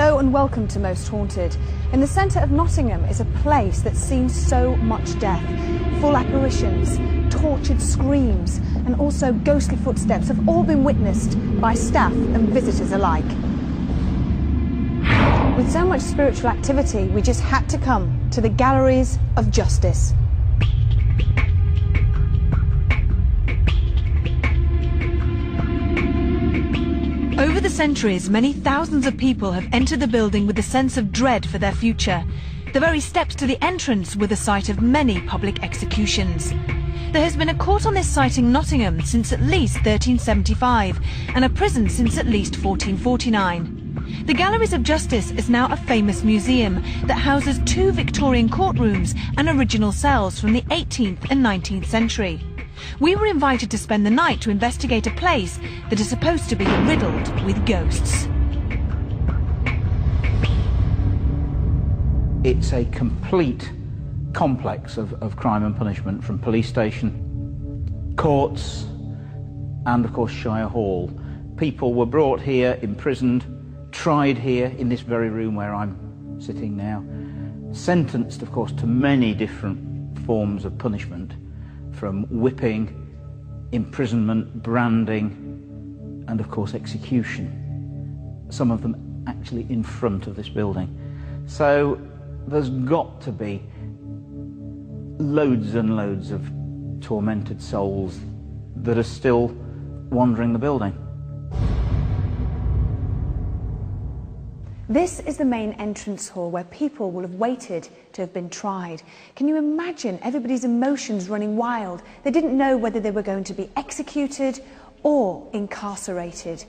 Hello and welcome to Most Haunted. In the centre of Nottingham is a place that's seen so much death. Full apparitions, tortured screams and also ghostly footsteps have all been witnessed by staff and visitors alike. With so much spiritual activity, we just had to come to the Galleries of Justice. Over the centuries, many thousands of people have entered the building with a sense of dread for their future. The very steps to the entrance were the site of many public executions. There has been a court on this site in Nottingham since at least 1375 and a prison since at least 1449. The Galleries of Justice is now a famous museum that houses 2 Victorian courtrooms and original cells from the 18th and 19th century. We were invited to spend the night to investigate a place that is supposed to be riddled with ghosts. It's a complete complex of crime and punishment, from police station, courts, and of course Shire Hall. People were brought here, imprisoned, tried here in this very room where I'm sitting now, sentenced of course to many different forms of punishment, from whipping, imprisonment, branding, and of course execution. Some of them actually in front of this building. So there's got to be loads and loads of tormented souls that are still wandering the building. This is the main entrance hall where people will have waited to have been tried. Can you imagine everybody's emotions running wild? They didn't know whether they were going to be executed or incarcerated.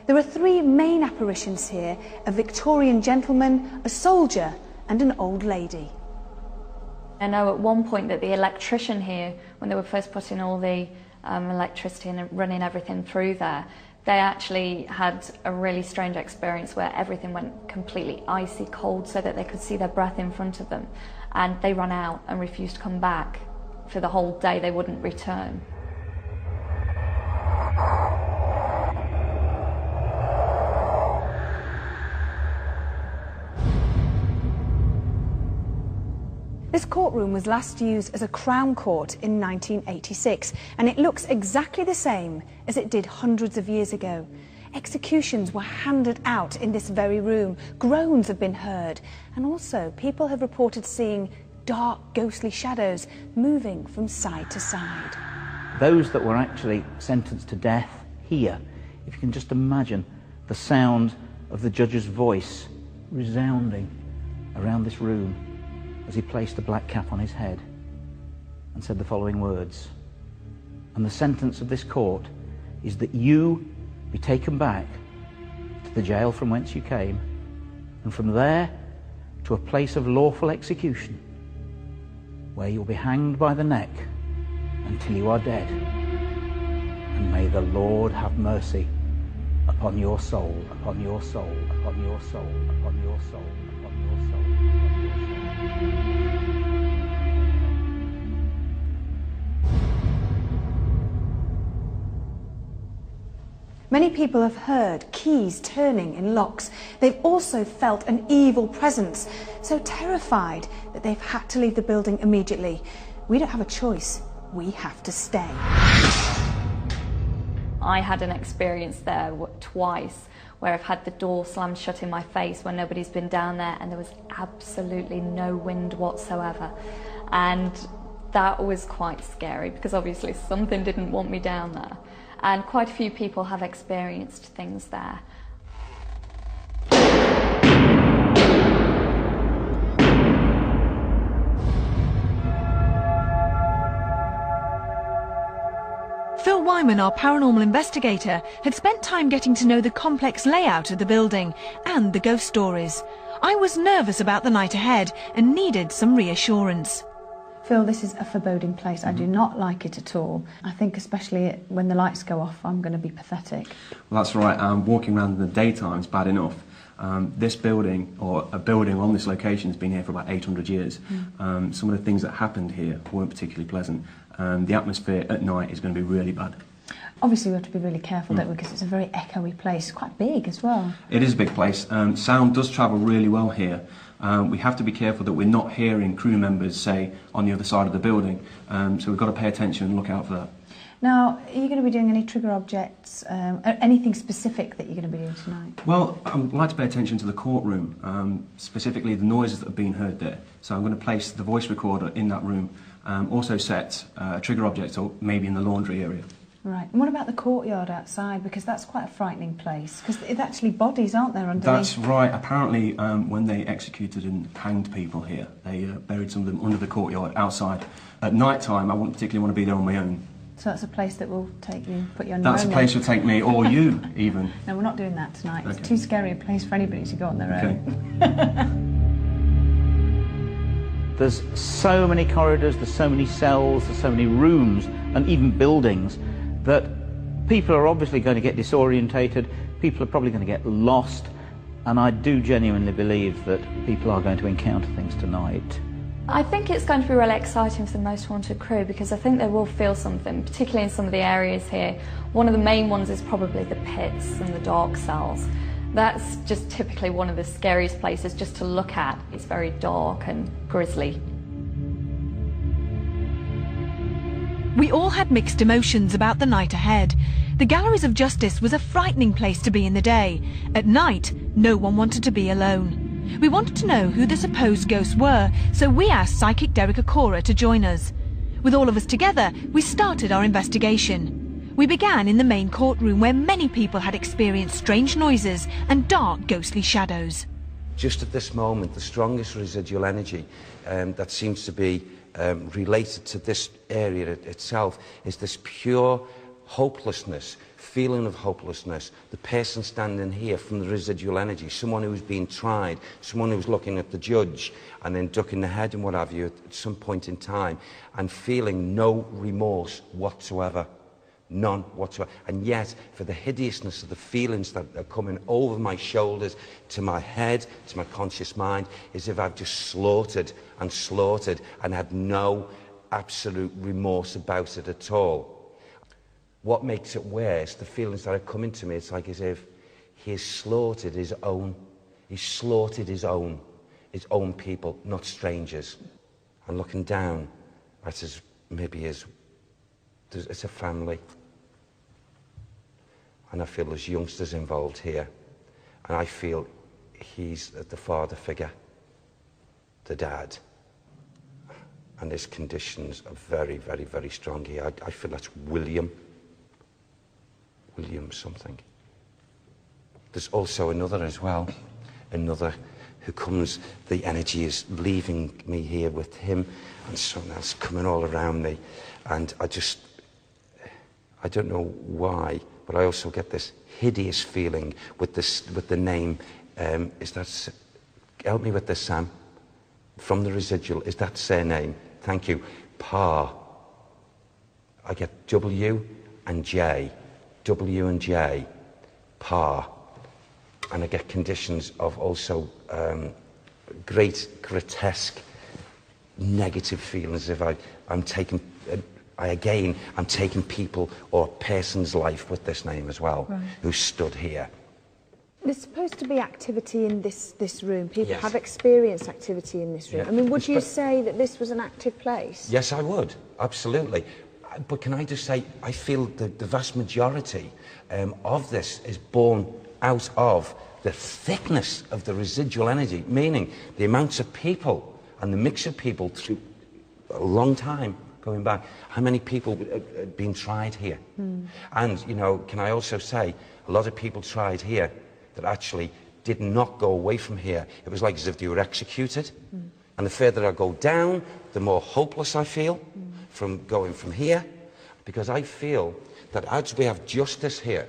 There are 3 main apparitions here: a Victorian gentleman, a soldier and an old lady. I know at one point that the electrician here, when they were first putting all the electricity and running everything through there, they actually had a really strange experience where everything went completely icy cold so that they could see their breath in front of them. And they ran out and refused to come back. For the whole day they wouldn't return. This courtroom was last used as a Crown Court in 1986, and it looks exactly the same as it did hundreds of years ago. Executions were handed out in this very room, groans have been heard, and also people have reported seeing dark, ghostly shadows moving from side to side. Those that were actually sentenced to death here, if you can just imagine the sound of the judge's voice resounding around this room as he placed the black cap on his head and said the following words: "And the sentence of this court is that you be taken back to the jail from whence you came, and from there to a place of lawful execution, where you'll be hanged by the neck until you are dead. And may the Lord have mercy upon your soul, upon your soul, upon your soul, upon your soul, upon your soul, upon your soul." Many people have heard keys turning in locks. They've also felt an evil presence, so terrified that they've had to leave the building immediately. We don't have a choice. We have to stay. I had an experience there twice where I've had the door slammed shut in my face when nobody's been down there, and there was absolutely no wind whatsoever. And that was quite scary because obviously something didn't want me down there. And quite a few people have experienced things there. Phil Wyman, our paranormal investigator, had spent time getting to know the complex layout of the building and the ghost stories. I was nervous about the night ahead and needed some reassurance. Phil, this is a foreboding place. I do not like it at all. I think especially when the lights go off, I'm going to be pathetic. Well, that's right. Walking around in the daytime is bad enough. This building, or a building on this location, has been here for about 800 years. Some of the things that happened here weren't particularly pleasant. The atmosphere at night is going to be really bad. Obviously we have to be really careful, don't we, because it's a very echoey place, quite big as well. It is a big place. Sound does travel really well here. We have to be careful that we're not hearing crew members, say, on the other side of the building. So we've got to pay attention and look out for that. Now, are you going to be doing any trigger objects, anything specific that you're going to be doing tonight? Well, I would like to pay attention to the courtroom, specifically the noises that have been heard there. So I'm going to place the voice recorder in that room, also set a trigger object, or maybe in the laundry area. Right, and what about the courtyard outside? Because that's quite a frightening place, because it's actually bodies, aren't there, underneath? That's right. Apparently, when they executed and hanged people here, they buried some of them under the courtyard outside. At night time, I wouldn't particularly want to be there on my own. So that's a place that will take you, put you on your own? That's a place that will take me, or you, even. No, we're not doing that tonight. Okay. It's too scary a place for anybody to go on their own. There's so many corridors, there's so many cells, there's so many rooms, and even buildings, that people are obviously going to get disorientated, people are probably going to get lost, and I do genuinely believe that people are going to encounter things tonight. I think it's going to be really exciting for the Most Wanted crew, because I think they will feel something, particularly in some of the areas here. One of the main ones is probably the pits and the dark cells. That's just typically one of the scariest places just to look at. It's very dark and grisly. We all had mixed emotions about the night ahead. The Galleries of Justice was a frightening place to be in the day. At night, no one wanted to be alone. We wanted to know who the supposed ghosts were, so we asked psychic Derek Akora to join us. With all of us together, we started our investigation. We began in the main courtroom, where many people had experienced strange noises and dark ghostly shadows. Just at this moment, the strongest residual energy that seems to be related to this area itself is this pure hopelessness, feeling of hopelessness. The person standing here, from the residual energy, someone who's been tried, someone who's looking at the judge and then ducking the head and what have you at some point in time, and feeling no remorse whatsoever. None whatsoever. And yet, for the hideousness of the feelings that are coming over my shoulders, to my head, to my conscious mind, as if I've just slaughtered and had no absolute remorse about it at all. What makes it worse, the feelings that are coming to me, it's like as if he has slaughtered his own. He's slaughtered his own people, not strangers. And looking down at his, maybe it's a family. And I feel there's youngsters involved here. And I feel he's the father figure, the dad. And his conditions are very, very, very strong here. I feel that's William something. There's also another as well, another who comes, the energy is leaving me here with him, and someone else coming all around me. And I don't know why, but I also get this hideous feeling with the name, help me with this, Sam, from the residual, is that surname? Thank you. Pa. I get W and J, Pa. And I get conditions of also great, grotesque, negative feelings if I'm taking people or a person's life with this name as well, right, who stood here. There's supposed to be activity in this room. People Yes. have experienced activity in this room. Yeah. I mean, would you say that this was an active place? Yes, I would, absolutely. But can I just say, I feel that the vast majority of this is born out of the thickness of the residual energy, meaning the amounts of people and the mix of people through a long time going back. How many people have been tried here? And, you know, can I also say, a lot of people tried here that actually did not go away from here. It was like as if they were executed. And the further I go down, the more hopeless I feel from going from here, because I feel that as we have justice here,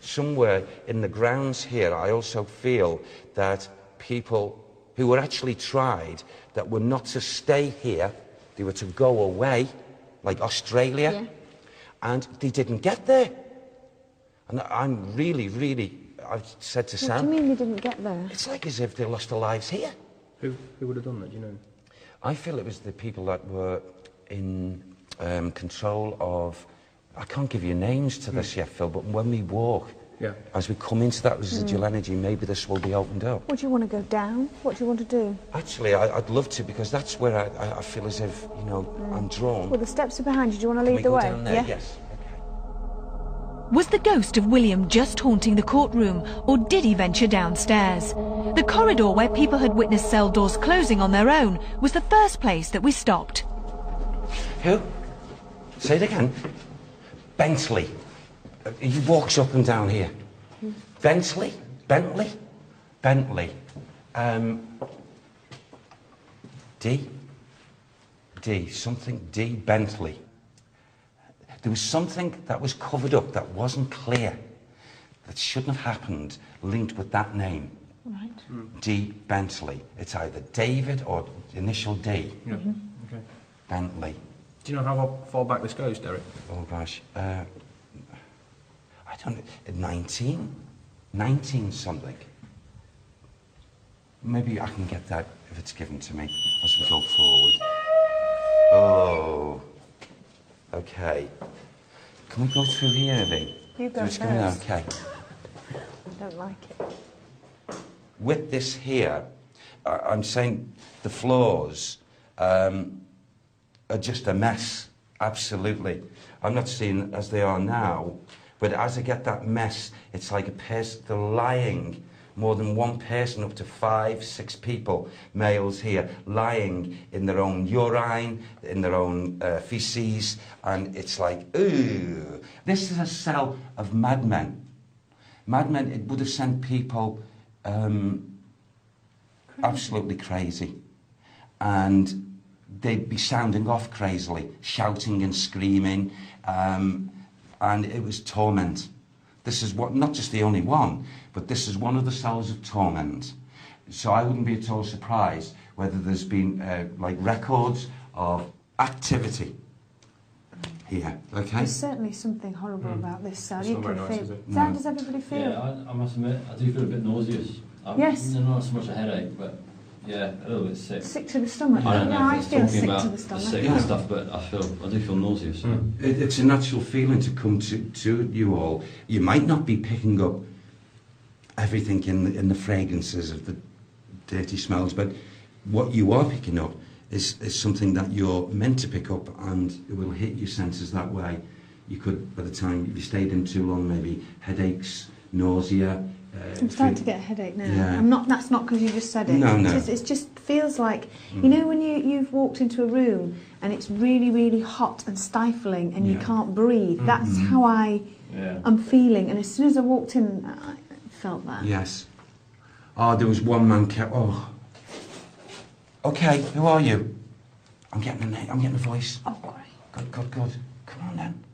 somewhere in the grounds here, I also feel that people who were actually tried, that were not to stay here, they were to go away, like Australia, yeah, and they didn't get there. And I'm really, I've said to Sam... What do you mean they didn't get there? It's like as if they lost their lives here. Who would have done that, do you know? I feel it was the people that were in control of I can't give you names to this yet, Phil, but when we walk, as we come into that residual energy, maybe this will be opened up. Would you want to go down? What do you want to do? Actually, I'd love to, because that's where I feel as if, you know, I'm drawn. Well, the steps are behind you. Do you want to lead the Can we way? go down there? Yeah. Yes. Okay. Was the ghost of William just haunting the courtroom, or did he venture downstairs? The corridor where people had witnessed cell doors closing on their own was the first place that we stopped. Who? Say it again. Bentley. He walks up and down here. Bentley? Bentley? Bentley. D? Something D. Bentley. There was something that was covered up that wasn't clear, that shouldn't have happened, linked with that name. Right. D. Bentley. It's either David or initial D. Yeah. Okay. Bentley. Do you know how far back this goes, Derek? Oh gosh. I don't know. 19 something. Maybe I can get that if it's given to me as we go forward. Oh. Okay. Can we go through here, Evie? You go Just first. Okay. I don't like it. With this here, I'm saying the floors are just a mess. Absolutely. I'm not seeing as they are now, but as I get that mess, it's like a person, they're lying. More than one person, up to 5, 6 people, males here, lying in their own urine, in their own feces, and it's like, ooh. This is a cell of madmen. Madmen, it would have sent people absolutely crazy. And they'd be sounding off crazily, shouting and screaming, and it was torment. This is what, not just the only one, but this is one of the cells of torment. So I wouldn't be at all surprised whether there's been like records of activity here. Okay. There's certainly something horrible about this cell. It's You not can very nice, feel. is it? How does everybody feel? Yeah, I must admit, I do feel a bit nauseous. Yes. Not so much a headache, but yeah, a little bit sick. Sick to the stomach. I don't know I if it's feel talking sick about to the the stomach. sick and stuff, but I do feel nauseous. It's a natural feeling to come to you all. You might not be picking up everything in the fragrances of the dirty smells, but what you are picking up is something that you're meant to pick up, and it will hit your senses that way. You could, by the time if you stayed in too long, maybe headaches, nausea. I'm starting to get a headache now. Yeah. I'm not. That's not because you just said it. No, no. It just feels like, you know, when you've walked into a room and it's really, really hot and stifling and you Yeah. can't breathe. That's how I'm feeling. And as soon as I walked in, I felt that. Yes. Oh, there was one man kept. Oh. Okay, who are you? I'm getting a name. I'm getting a voice. Oh, great. Good. Come on then.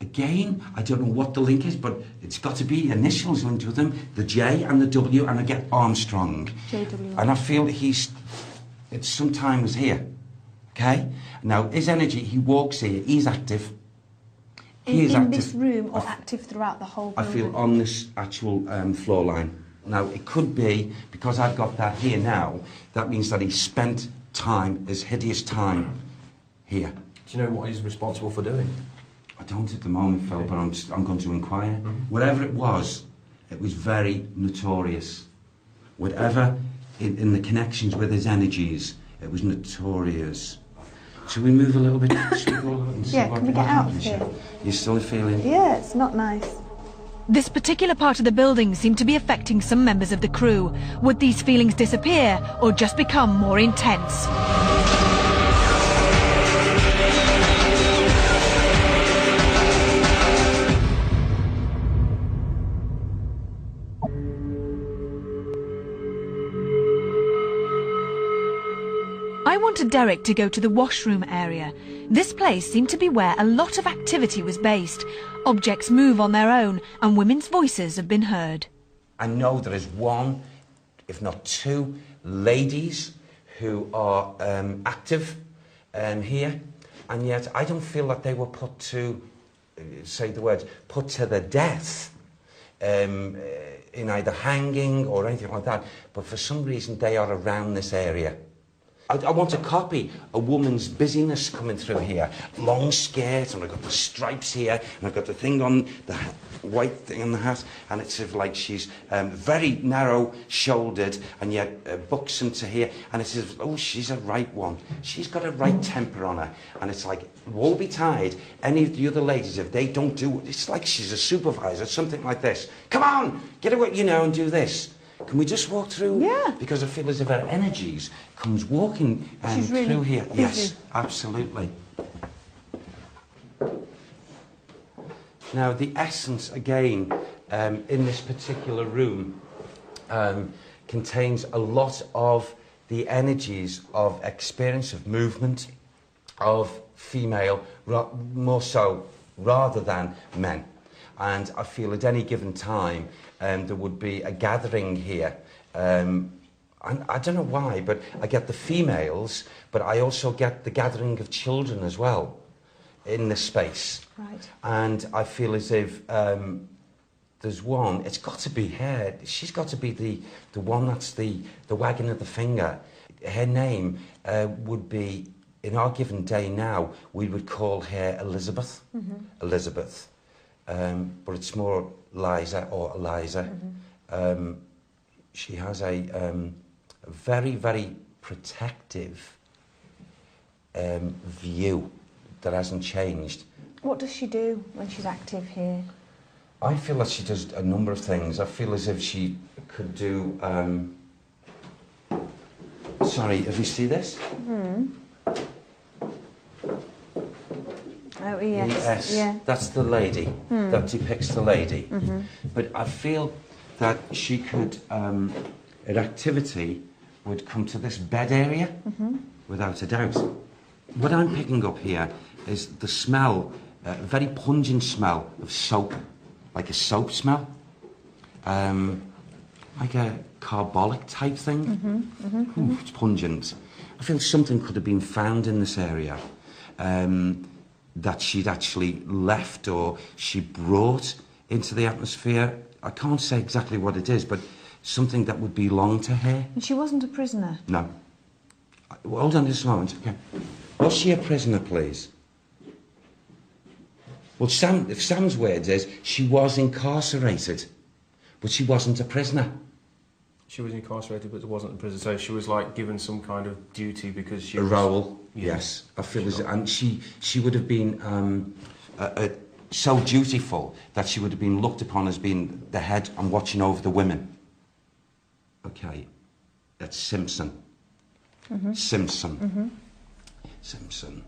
Again, I don't know what the link is, but it's got to be initials linked with them, the J and the W, and I get Armstrong. JW. And I feel that it's sometimes here, okay? Now, his energy, he walks here, he's active. He is in active. this room, or active throughout the whole I building? feel on this actual floor line. Now, it could be, because I've got that here now, that means that he spent time, his hideous time, here. Do you know what he's responsible for doing? I don't at the moment, Phil, but I'm going to inquire. Whatever it was very notorious. Whatever in the connections with his energies, it was notorious. Shall we move a little bit? Shall we go a little bit and see Yeah, what can we get out of happens? here? You're still feeling? Yeah, it's not nice. This particular part of the building seemed to be affecting some members of the crew. Would these feelings disappear or just become more intense? I wanted Derek to go to the washroom area. This place seemed to be where a lot of activity was based. Objects move on their own and women's voices have been heard. I know there is one, if not two, ladies who are active here, and yet I don't feel that they were put to, say the words, put to the death in either hanging or anything like that, but for some reason they are around this area. I want to copy a woman's busyness coming through here. Long skirt, and I've got the stripes here, and I've got the thing on, the white thing on the hat, and it's sort of like she's very narrow-shouldered, and yet buxom to here, and it's as, oh, she's a right one. She's got a right temper on her, and it's like, woe betide any of the other ladies if they don't do, it's like she's a supervisor, something like this. Come on, get away, you know, and do this. Can we just walk through? Yeah. Because I feel as if her energies comes walking really through here. busy. Yes, absolutely. Now, the essence, again, in this particular room contains a lot of the energies of experience of movement, of female, more so, rather than men. And I feel at any given time there would be a gathering here. And I don't know why, but I get the females, but I also get the gathering of children as well in this space. Right. And I feel as if there's one, it's got to be her. She's got to be the one that's the wagging of the finger. Her name would be, in our given day now, we would call her Elizabeth. Mm-hmm. Elizabeth. But it's more Liza or Eliza. Mm-hmm. She has a very, very protective view that hasn't changed. What does she do when she's active here? I feel that she does a number of things. I feel as if she could do... Sorry, if you see this? Hmm. Oh, yes. Yes, Yeah. that's the lady. That depicts the lady. Mm-hmm. But I feel that she could, her activity would come to this bed area, without a doubt. What I'm picking up here is the smell, a very pungent smell of soap, like a soap smell, like a carbolic type thing. Ooh, it's pungent. I feel something could have been found in this area. That she'd actually left or she brought into the atmosphere. I can't say exactly what it is, but something that would belong to her. And she wasn't a prisoner? No. Hold on just a moment. Okay. Was she a prisoner, please? Well, if Sam's words is, she was incarcerated, but she wasn't a prisoner. She was incarcerated, but wasn't in prison, so she was like given some kind of duty because she was... A role, yes. I feel as, and she would have been so dutiful that she would have been looked upon as being the head and watching over the women. Okay, that's Simpson. Simpson. Simpson.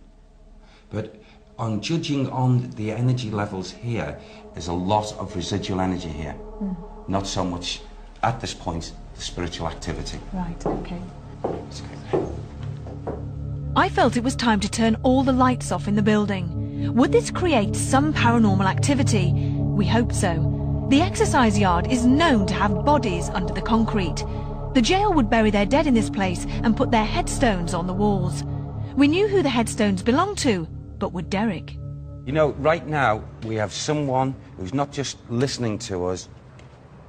But on judging on the energy levels here, there's a lot of residual energy here. Not so much, at this point, the spiritual activity. Right, okay. I felt it was time to turn all the lights off in the building. Would this create some paranormal activity? We hope so. The exercise yard is known to have bodies under the concrete. The jail would bury their dead in this place and put their headstones on the walls. We knew who the headstones belonged to, but would Derek? You know, right now, we have someone who's not just listening to us,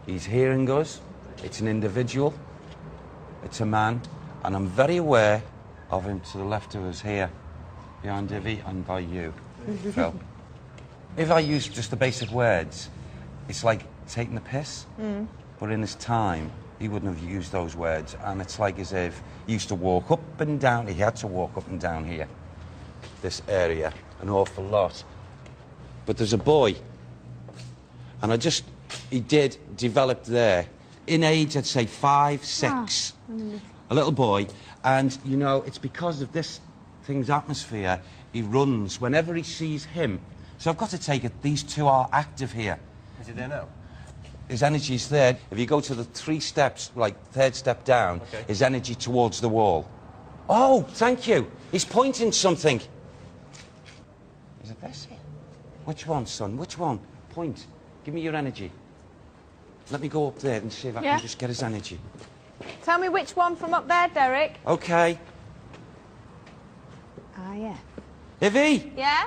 he's hearing us. It's an individual, it's a man, and I'm very aware of him to the left of us here, behind Ivy and by you, Phil. If I use just the basic words, it's like taking the piss, but in his time, he wouldn't have used those words, and it's like as if he used to walk up and down, he had to walk up and down here, this area, an awful lot. But there's a boy, and he did develop there. In age, I'd say 5, 6, a little boy. And, you know, it's because of this thing's atmosphere, he runs whenever he sees him. So I've got to take it, these two are active here. Is he there now? His energy's there. If you go to the 3 steps, like 3rd step down, his energy towards the wall. Oh, thank you. He's pointing something. Is it this? Which one, son? Which one? Point. Give me your energy. Let me go up there and see if I can just get his energy. Tell me which one from up there, Derek. Okay. Ah, yeah. Ivy? Yeah?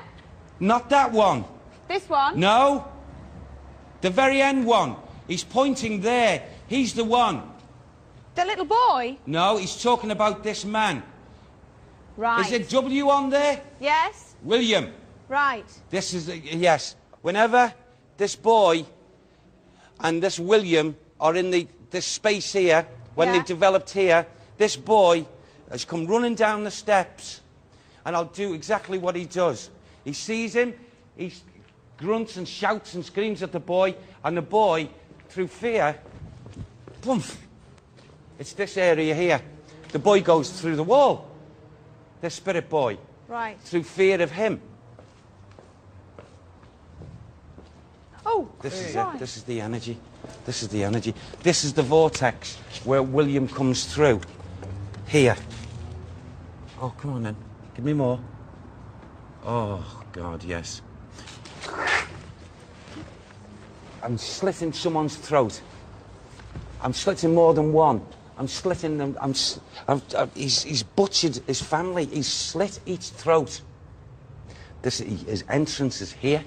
Not that one. This one? No. The very end one. He's pointing there. He's the one. The little boy? No, he's talking about this man. Right. Is it W on there? Yes. William. Right. This is, yes. Whenever this boy and this William are in this space here, when they've developed here, this boy has come running down the steps, and I'll do exactly what he does. He sees him, he grunts and shouts and screams at the boy, and the boy, through fear, boom, it's this area here. The boy goes through the wall, the spirit boy, Right. through fear of him. Oh, This is right. it. This is the energy. This is the energy. This is the vortex where William comes through. Here. Oh, come on then. Give me more. Oh, God, yes. I'm slitting someone's throat. I'm slitting more than one. I'm slitting them. He's butchered his family. He's slit each throat. His entrance is here,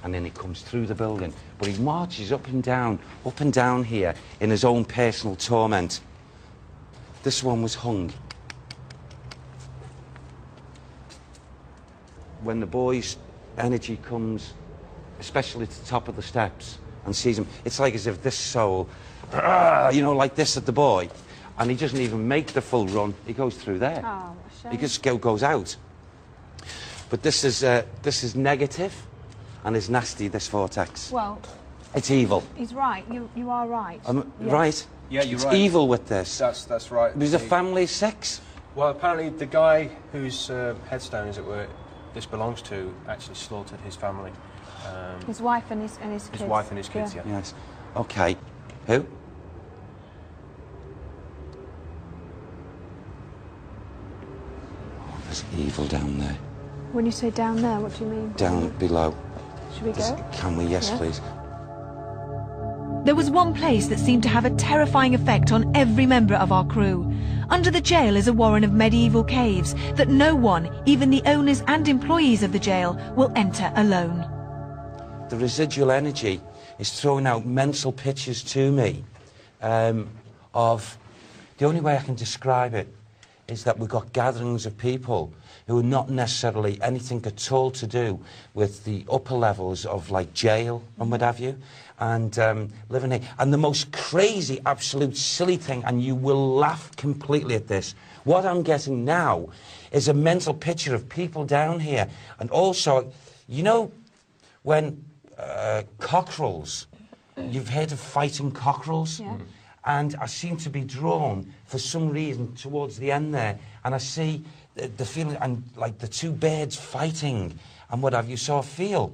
and then he comes through the building. But he marches up and down here in his own personal torment. This one was hung. When the boy's energy comes, especially to the top of the steps, and sees him, it's like as if this soul, you know, like this at the boy, and he doesn't even make the full run. He goes through there. Oh, a He shame. just goes out. But this is negative, and is nasty. This vortex. Well, It's evil. he's right. You are right. Am I right? Yeah, you're it's right. evil with this. That's right. There's a family of 6. Well, apparently the guy whose headstone, as it were, this belongs to, actually slaughtered his family. His wife and his kids. His wife and his kids, yeah. Yes. Okay. Who? Oh, there's evil down there. When you say down there, what do you mean? Down below. Should we go? Can we? Yes, Yeah. please. There was one place that seemed to have a terrifying effect on every member of our crew. Under the jail is a warren of medieval caves that no one, even the owners and employees of the jail, will enter alone. The residual energy is throwing out mental pictures to me of... The only way I can describe it is that we've got gatherings of people who are not necessarily anything at all to do with the upper levels of, like, jail and what have you, and living here. And the most crazy, absolute silly thing, and you will laugh completely at this, what I'm getting now is a mental picture of people down here. And also, you know, when cockerels, you've heard of fighting cockerels? Yeah. And I seem to be drawn, for some reason, towards the end there, and I see the feeling, and like the 2 birds fighting, and what have you. So I feel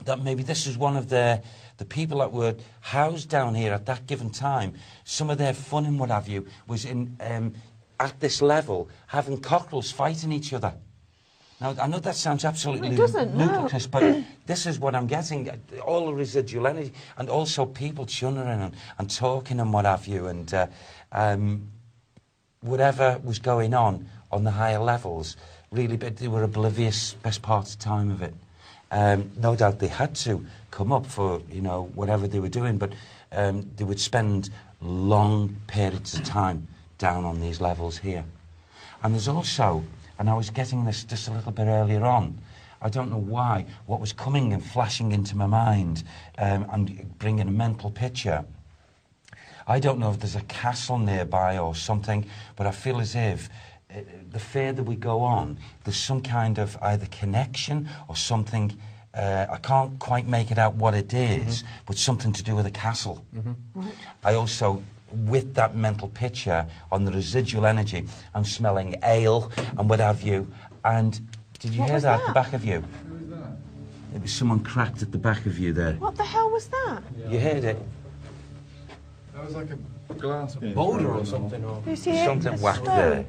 that maybe this is one of the people that were housed down here at that given time. Some of their fun and what have you was in at this level, having cockerels fighting each other. Now, I know that sounds absolutely ludicrous, but this is what I'm getting. All the residual energy, and also people chunnering and talking and what have you, and whatever was going on the higher levels, really, but they were oblivious best part of the time of it. No doubt they had to come up for, you know, whatever they were doing, but they would spend long periods of time down on these levels here. And there's also... And I was getting this just a little bit earlier on. I don't know why. What was coming and flashing into my mind and bringing a mental picture. I don't know if there's a castle nearby or something, but I feel as if the further we go on, there's some kind of either connection or something. I can't quite make it out what it is, but something to do with a castle. I also... with that mental picture on the residual energy, I'm smelling ale and what have you. And did you hear that at the back of you? Who was that? It was someone cracked at the back of you there. What the hell was that? You heard it? That was like a glass Boulder or something, or... Who's here? Something A whacked stone. there.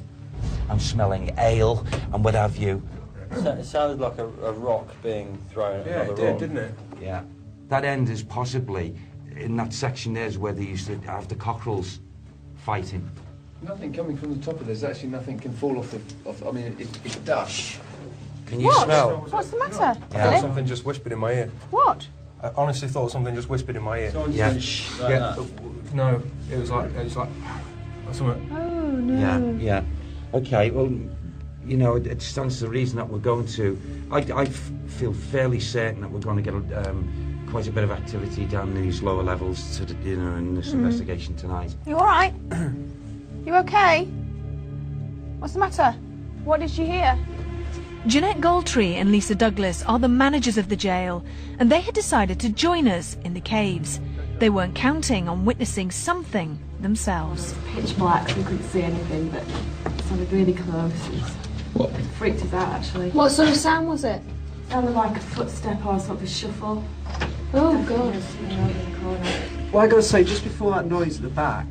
I'm smelling ale and what have you. It sounded like a rock being thrown at Yeah, another it did, rock. didn't it? Yeah. That end is possibly, in that section there is where they used to have the cockerels fighting. Nothing coming from the top of this. Actually, nothing can fall off the... I mean, it's dust. Can you What? smell? What's the matter? I thought Philip? something just whispered in my ear. What? I honestly thought something just whispered in my ear. Someone just Yeah. went shh like Yeah, that. no, it was like something. Oh, no. Yeah, yeah. Okay, well, you know, it stands to reason that we're going to... I feel fairly certain that we're going to get quite a bit of activity down these lower levels to the, you know, in this investigation tonight. You all right? You okay? What's the matter? What did you hear? Jeanette Goldtree and Lisa Douglas are the managers of the jail, and they had decided to join us in the caves. They weren't counting on witnessing something themselves. Pitch black, so we couldn't see anything, but it sounded really close. It freaked us out, actually. What sort of sound was it? It sounded like a footstep or sort of a shuffle. Oh, God. Well, I got to say, just before that noise at the back,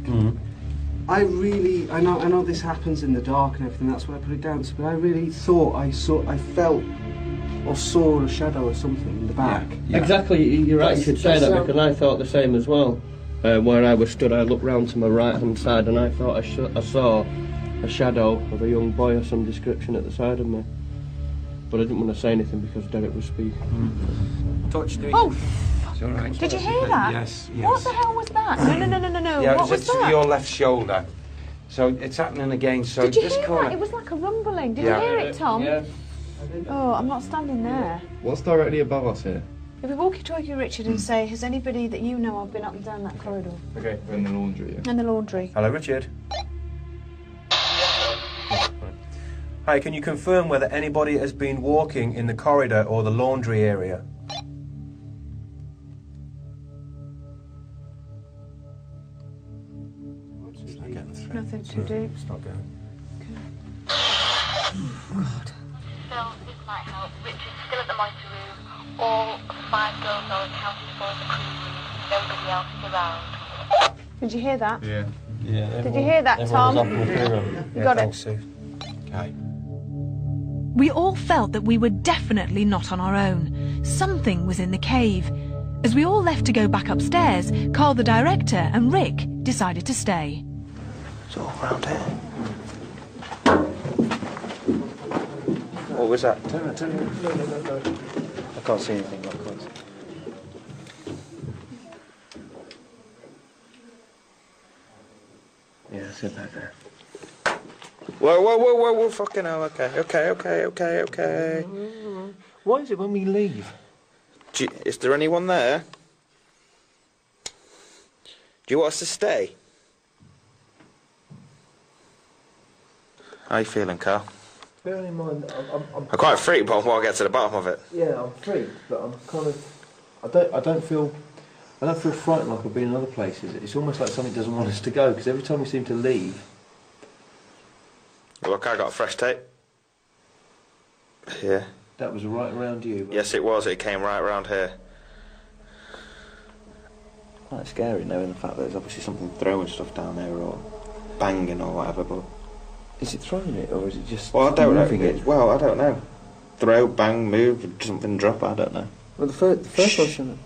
I know this happens in the dark and everything, that's why I put it down, but I really thought I felt or saw a shadow or something in the back. Yeah. Exactly, you're right, you should say that, because I thought the same as well. Where I was stood, I looked round to my right-hand side and I thought I saw a shadow of a young boy of some description at the side of me. But I didn't want to say anything because Derek was speaking. Touched me. Oh! It's all right. Did you hear that? Yes. What the hell was that? No. Yeah, What was it's that? your left shoulder. So it's happening again. So Did you this hear corner. that? It was like a rumbling. Did Yeah. you hear it, Tom? Yeah. Oh, I'm not standing there. What's directly above us here? If we walkie-talkie Richard and say, has anybody that you know of been up and down that corridor? Okay, we're in the laundry, yeah. And the laundry. Hello, Richard. Hi, can you confirm whether anybody has been walking in the corridor or the laundry area? Nothing too deep. It's not going. Phil, this might help. Richard's still at the monitor room. All 5 girls are accounted for in the crew room. Nobody else is around. Did you hear that? Yeah. Yeah. Did you hear that, Tom? Yeah, Got thanks, it. Sue. Okay. We all felt that we were definitely not on our own. Something was in the cave. As we all left to go back upstairs, Carl the director and Rick decided to stay. It's all around here. What was that? Turn around. No. I can't see anything. I can't see. Yeah, that's it back there. Whoa, fucking hell, okay. Why is it when we leave? Is there anyone there? Do you want us to stay? How are you feeling, Carl? Bearing in mind, I'm quite freaked, but I want to get to the bottom of it. yeah, I'm freaked, but I'm kind of... I don't feel frightened like I've been in other places. It's almost like something doesn't want us to go, because every time we seem to leave... Look, I got fresh tape. Here. That was right around you. Yes, it was. It came right around here. Quite scary knowing the fact that there's obviously something throwing stuff down there or banging or whatever, but... Is it throwing it or is it just Well, I don't know. it? Well, I don't know. Throw, bang, move, something drop, I don't know. Well, the first one shouldn't...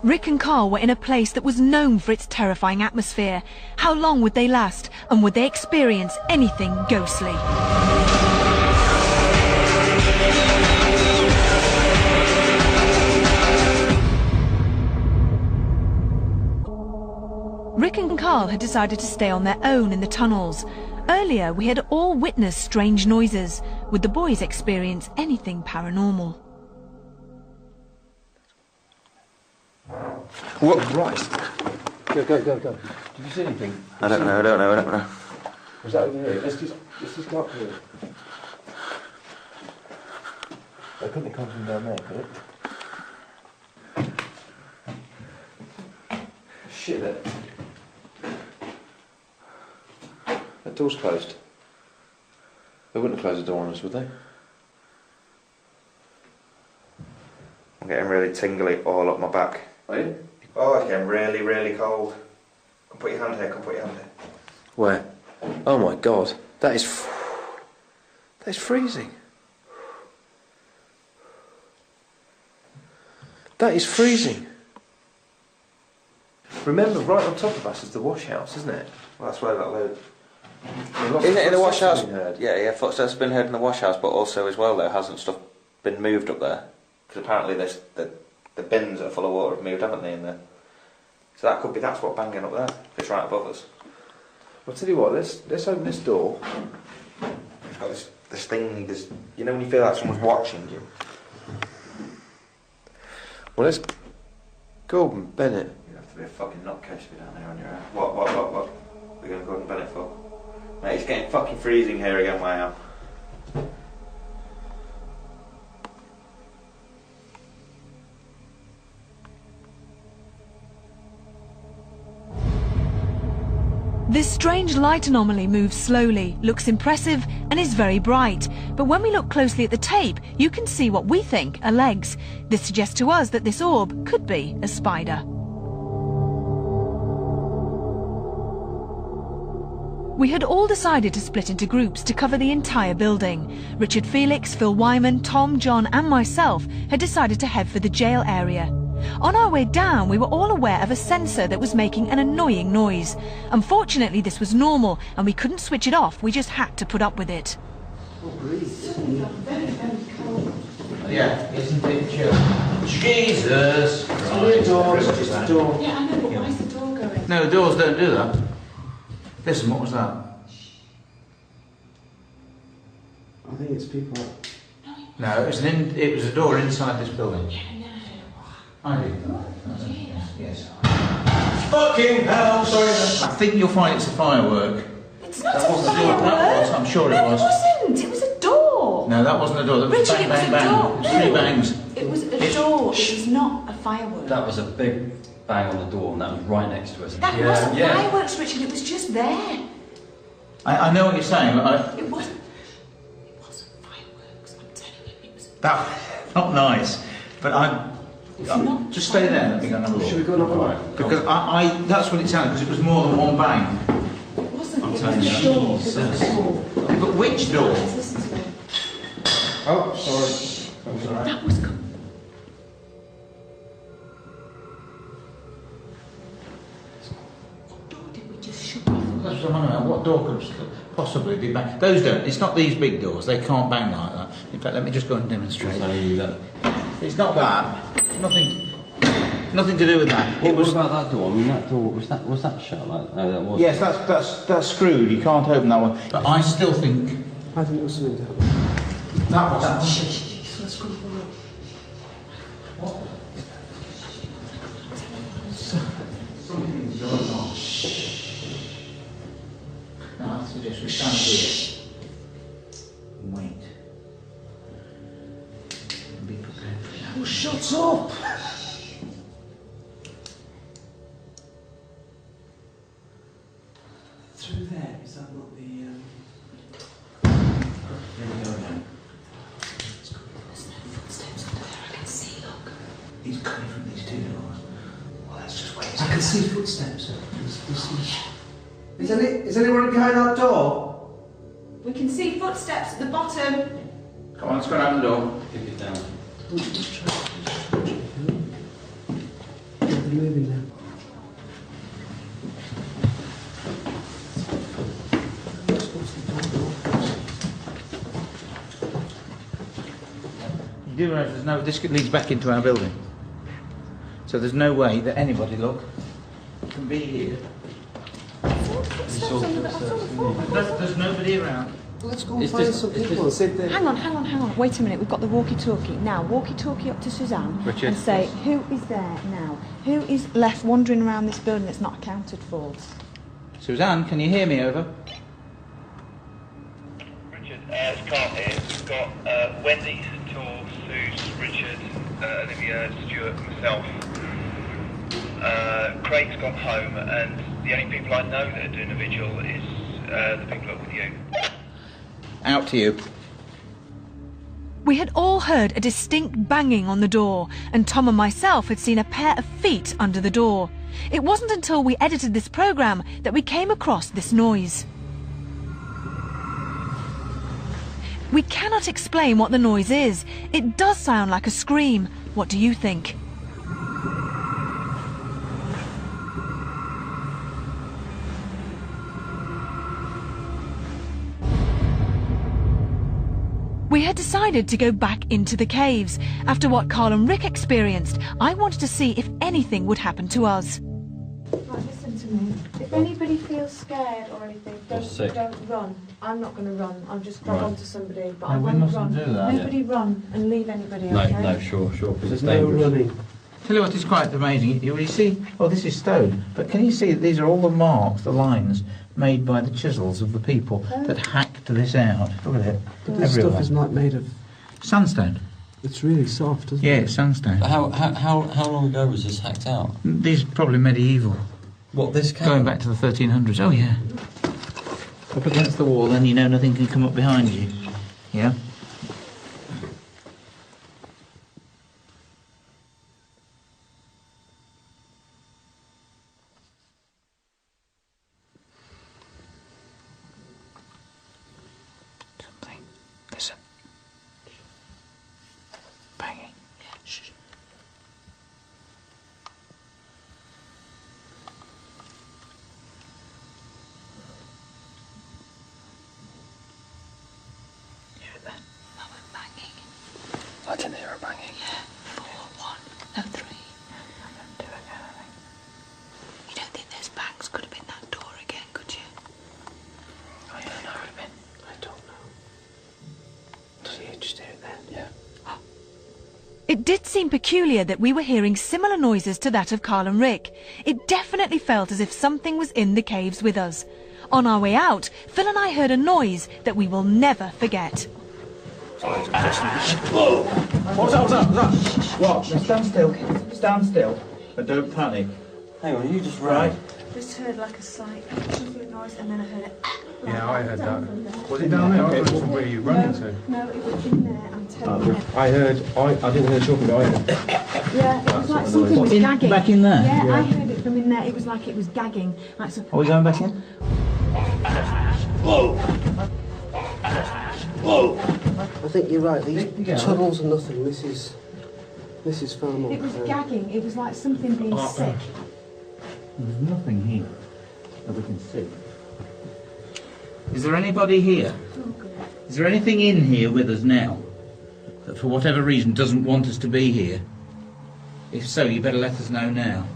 Rick and Carl were in a place that was known for its terrifying atmosphere. How long would they last, and would they experience anything ghostly? Rick and Carl had decided to stay on their own in the tunnels. Earlier, we had all witnessed strange noises. Would the boys experience anything paranormal? What? Right. Go. Did you see anything? I don't know. Was that over here? Let's just go up here. They couldn't have come from down there, could it? Shit, that door's closed. They wouldn't close the door on us, would they? I'm getting really tingly all up my back. Are you? Oh, it's getting really, really cold. Come put your hand here, Where? Oh my god, that is freezing. That is freezing. Remember, right on top of us is the wash house, isn't it? Well, that's where that load. Isn't it in the wash house? Yeah, footsteps have been heard in the wash house, but also as well, hasn't stuff been moved up there? Because apparently there's the bins that are full of water have moved, haven't they, in there? So that's what's banging up there, if it's right above us. I'll tell you what, let's open this door. It's got this thing, you know when you feel like someone's watching you? Well, let's Gordon Bennett. You have to be a fucking nutcase to be down there on your own. What? We're going to Gordon Bennett for? Mate, it's getting fucking freezing here again where I am. This strange light anomaly moves slowly, looks impressive and is very bright. But when we look closely at the tape, you can see what we think are legs. This suggests to us that this orb could be a spider. We had all decided to split into groups to cover the entire building. Richard Felix, Phil Wyman, Tom, John and myself had decided to head for the jail area. On our way down, we were all aware of a sensor that was making an annoying noise. Unfortunately, this was normal and we couldn't switch it off, we just had to put up with it. Yeah, isn't it chill? Jesus! Just a door. Yeah, I know, but why is the door going? No, doors don't do that. Listen, what was that? I think it's people. No, it was a door inside this building. I didn't know. Yes. Fucking hell! Sorry. I think you'll find it's a firework. It's not That a wasn't a door. firework. That was. I'm sure it No, was. it wasn't. It was a door. No, that wasn't a door. That was Richard, bang, it was bang, a bang. door. It was three No. bangs. It was a door. It was not a firework. That was a big bang on the door, and that was right next to us. That wasn't fireworks, Richard. It was just there. I know what you're saying, but It wasn't fireworks. I'm telling you, it was. that not nice. But just stay there. Let me go and have a look. Should we go and have a look? Because that's what it sounded. Because it was more than one bang. It wasn't. I'm It telling was you. a door. It was a Jesus. door. But which door? Listen to me. Oh, sorry. That was. What door did we just shut before? That's what I'm on about. What door could possibly be bang? Those don't. It's not these big doors. They can't bang like that. In fact, let me just go and demonstrate. It's not that. Nothing to do with that. What about that door? I mean, that door was that shut? Like, no, that was. Yes, that's screwed. You can't open that one. But I still think I think it was something down. that was. Let's go for a look. Something's going on. No, I suggest we stand here. Wait. And be prepared for that. Oh, shut up! Through there, is that not the... Here we go again. There's no footsteps under there. I can see. Look. He's coming from these two doors. Well, let's just wait. I can see footsteps. Is anyone behind that door? We can see footsteps at the bottom. Come on, let's go and open the door. Kick it down. They're moving now. You do realise this leads back into our building. So there's no way that anybody, look, can be here. There's nobody around. Let's go and find some people and see if they... Hang on. Wait a minute. We've got the walkie-talkie. Now, walkie-talkie up to Suzanne Richard. and say, who is there now? Who is left wandering around this building that's not accounted for? Suzanne, can you hear me? Over. Richard, it's Carl here. We've got Wendy, Tor, Suze, Richard, Olivia, Stuart, myself. Craig's gone home, and the only people I know that are doing a vigil is the people up with you. Out to you. We had all heard a distinct banging on the door, and Tom and myself had seen a pair of feet under the door. It wasn't until we edited this programme that we came across this noise. We cannot explain what the noise is. It does sound like a scream. What do you think? We had decided to go back into the caves. After what Carl and Rick experienced, I wanted to see if anything would happen to us. Right, listen to me. If anybody feels scared or anything, sick. don't run. I'm not going to run. I'll just grab onto somebody, but I we won't mustn't run. do that. Nobody run and leave anybody, okay? No, sure, because There's it's no dangerous. running. Tell you what is quite amazing. You see, oh, this is stone, but can you see that these are all the marks, the lines made by the chisels of the people that hacked this out? Look at it. But this stuff is not made of sandstone. It's really soft, isn't it? Yeah, it's sandstone. How long ago was this hacked out? These are probably medieval. What, this cavern? Going back to the 1300s. Oh, yeah. Up against the wall, then you know nothing can come up behind you. Yeah? Something. Listen. Banging. Yeah. Shh. I didn't hear her banging. Yeah, 4, 1, no 3. You don't think those bangs could have been that door again, could you? Oh, yeah, no, it would have been. I don't know. Does he just hear it then? Yeah. It did seem peculiar that we were hearing similar noises to that of Carl and Rick. It definitely felt as if something was in the caves with us. On our way out, Phil and I heard a noise that we will never forget. Whoa! What's that? What? Stand still. Stand still. But don't panic. Hang on, you just Right. Just heard like a slight noise and then I heard it. Yeah, I heard that. Was it down there? I thought it was where you running to. No, it was in there, I'm telling you. I didn't hear talking, but I heard. Yeah, it was like something was gagging. Back in there? Yeah, I heard it from in there. It was like it was gagging. Like so. Are we going back in? Whoa! Whoa! I think you're right. These tunnels are nothing. This is far more. It was gagging. It was like something being sick. There's nothing here that we can see. Is there anybody here? Is there anything in here with us now that for whatever reason doesn't want us to be here? If so, you better let us know now.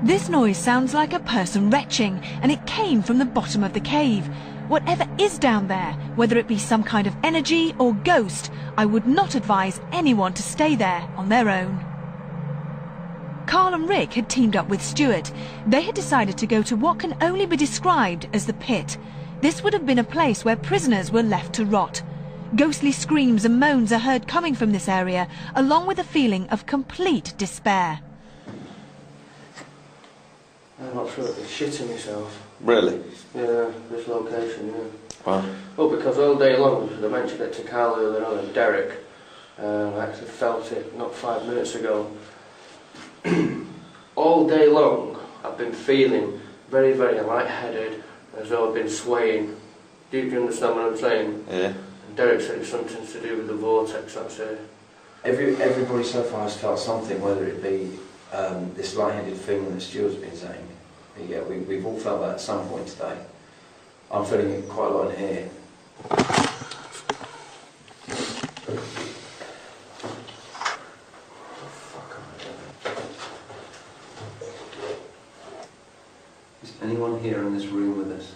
This noise sounds like a person retching, and it came from the bottom of the cave. Whatever is down there, whether it be some kind of energy or ghost, I would not advise anyone to stay there on their own. Carl and Rick had teamed up with Stuart. They had decided to go to what can only be described as the pit. This would have been a place where prisoners were left to rot. Ghostly screams and moans are heard coming from this area, along with a feeling of complete despair. I'm not sure I'd be shitting myself. Really? Yeah, this location, yeah. Wow. Well, because all day long, I mentioned it to Carl earlier on and Derek, I actually felt it not 5 minutes ago. All day long, I've been feeling very, very lightheaded, as though I've been swaying. Do you understand what I'm saying? Yeah. And Derek said it's something to do with the vortex, that's it. Everybody so far has felt something, whether it be this light-headed feeling that Stuart's been saying. Yeah, we've all felt that at some point today. I'm feeling it quite a lot in here. Is anyone here in this room with us?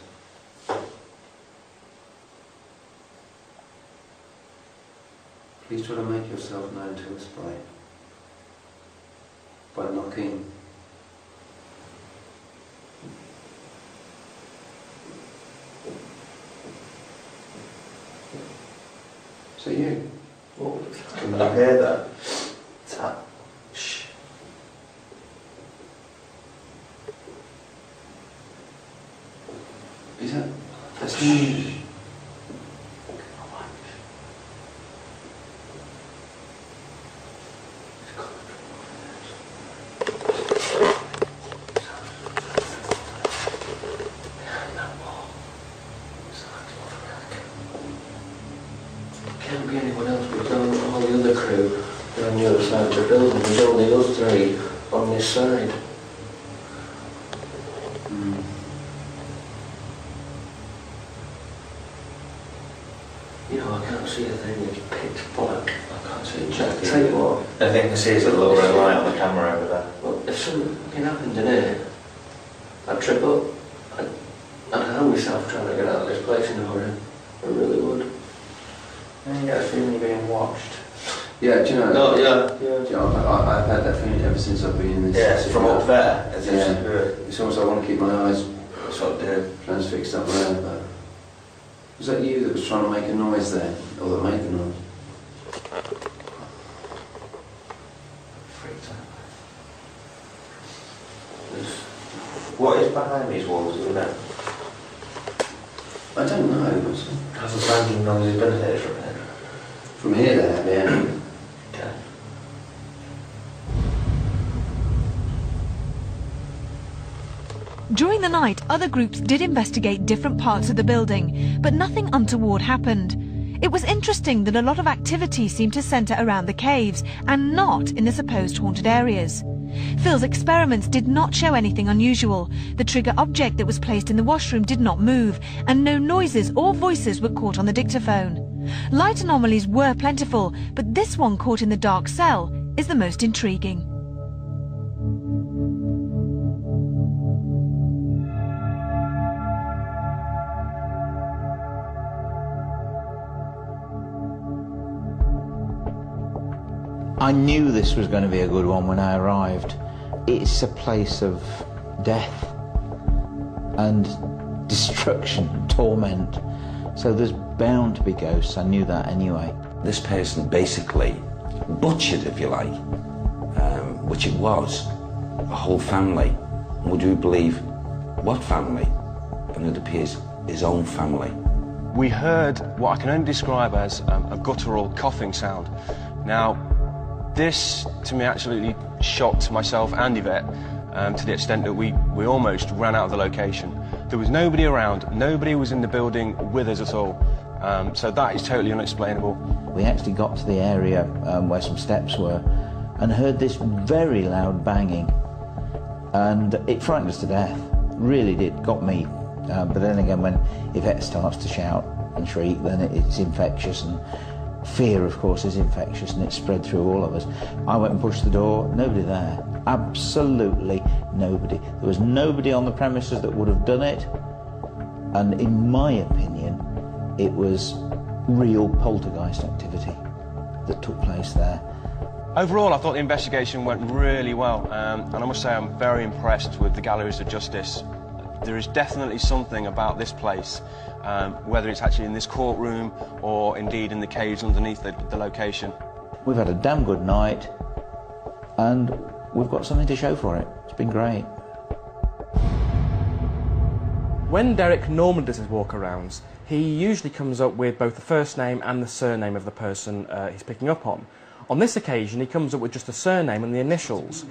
Please try to make yourself known to us by knocking. So you? Oh, can you hear that? Tap. Shh. Is that? That's me. Can't be anyone else because all the other crew are on the other side of the building. There's only us three on this side. You know, I can't see a thing. It's pitch black. I can't see a jacket. tell you what. I think I see there's a little red light on the camera over there. Well, if something happened in here, I'd trip up. I'd harm myself trying to get out of this place in a hurry. I really would. And you get a feeling you're being watched. Yeah, do you know? No, yeah. Do you know, I've had that feeling ever since I've been in this. Yeah, from up there. As It's almost like I want to keep my eyes sort of transfixed up there. But was that you that was trying to make a noise there, or that made the noise? What is behind these walls, do you know? I don't know. Has the banging noise been heard from here? From here, there, yeah. Okay. During the night, other groups did investigate different parts of the building, but nothing untoward happened. It was interesting that a lot of activity seemed to centre around the caves and not in the supposed haunted areas. Phil's experiments did not show anything unusual. The trigger object that was placed in the washroom did not move, and no noises or voices were caught on the dictaphone. Light anomalies were plentiful, but this one caught in the dark cell is the most intriguing. I knew this was going to be a good one when I arrived. It's a place of death and destruction and torment. So there's bound to be ghosts. I knew that anyway. This person basically butchered, if you like, which it was, a whole family. Would you believe what family? And it appears his own family. We heard what I can only describe as a guttural coughing sound. Now, this, to me, absolutely shocked myself and Yvette to the extent that we almost ran out of the location. There was nobody around, nobody was in the building with us at all, so that is totally unexplainable. We actually got to the area where some steps were and heard this very loud banging, and it frightened us to death. Really did, got me. But then again, when Yvette starts to shout and shriek, then it's infectious, and fear, of course, is infectious, and it spread through all of us. I went and pushed the door, nobody there. Absolutely nobody. There was nobody on the premises that would have done it, and in my opinion, it was real poltergeist activity that took place there. Overall, I thought the investigation went really well, and I must say I'm very impressed with the Galleries of Justice. There is definitely something about this place, whether it's actually in this courtroom or indeed in the caves underneath the location. We've had a damn good night, and we've got something to show for it. It's been great. When Derek normally does his walk-arounds, he usually comes up with both the first name and the surname of the person he's picking up on. On this occasion, he comes up with just the surname and the initials.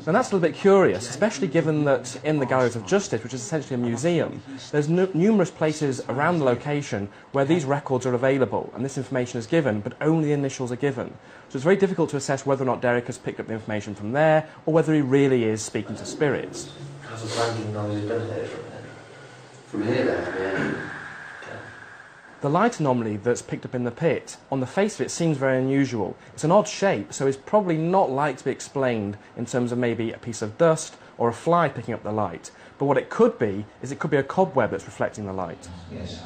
Now that's a little bit curious, especially given that in the Galleries of Justice, which is essentially a museum, there's numerous places around the location where these records are available and this information is given, but only the initials are given. So it's very difficult to assess whether or not Derek has picked up the information from there or whether he really is speaking to spirits. Has the banging noise been heard from here? From here, there, yeah. The light anomaly that's picked up in the pit, on the face of it, seems very unusual. It's an odd shape, so it's probably not like to be explained in terms of maybe a piece of dust or a fly picking up the light. But what it could be is it could be a cobweb that's reflecting the light. Yes.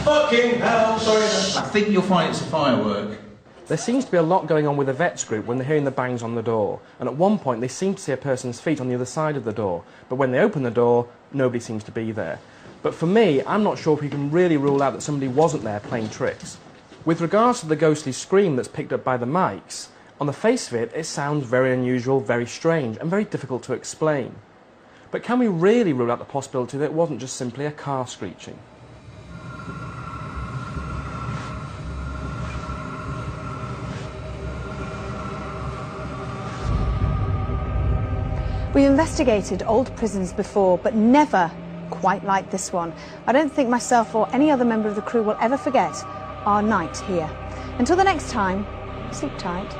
Fucking hell, sorry. I think you'll find it's a firework. There seems to be a lot going on with the vets group when they're hearing the bangs on the door, and at one point they seem to see a person's feet on the other side of the door, but when they open the door, nobody seems to be there. But for me, I'm not sure if we can really rule out that somebody wasn't there playing tricks. With regards to the ghostly scream that's picked up by the mics, on the face of it, it sounds very unusual, very strange, and very difficult to explain. But can we really rule out the possibility that it wasn't just simply a car screeching? We've investigated old prisons before, but never quite like this one. I don't think myself or any other member of the crew will ever forget our night here. Until the next time, sleep tight.